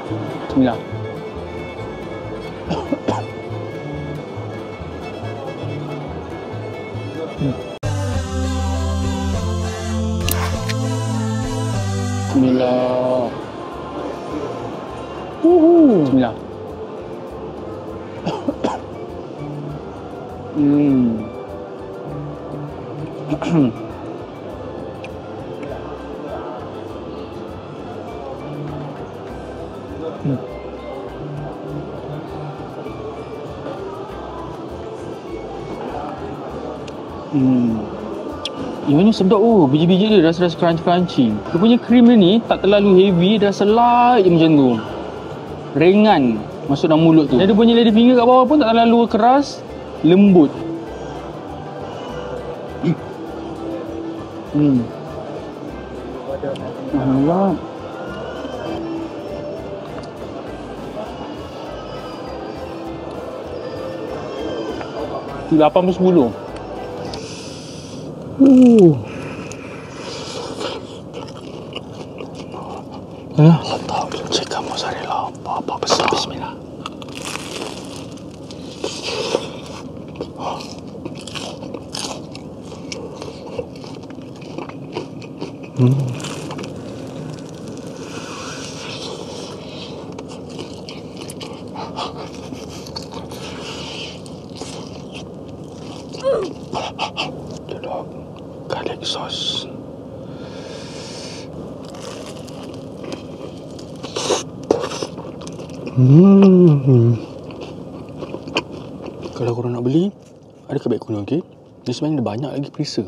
Bismillah. Bismillah. Bismillah. Yang ni sedap biji-biji dia rasa-rasa crunchy. Dia punya krim dia ni tak terlalu heavy, dia rasa light macam tu. Ringan masuk dalam mulut tu. Dan dia punya lady finger kat bawah pun tak terlalu keras, lembut. Alhamdulillah. Itu 8/10. Letak chicken mozzarella apa besar. Bismillah. Sedap. Garlic sauce. Kalau korang nak beli, ada kedai kuno, okey? Dia sebenarnya ada banyak lagi perisa.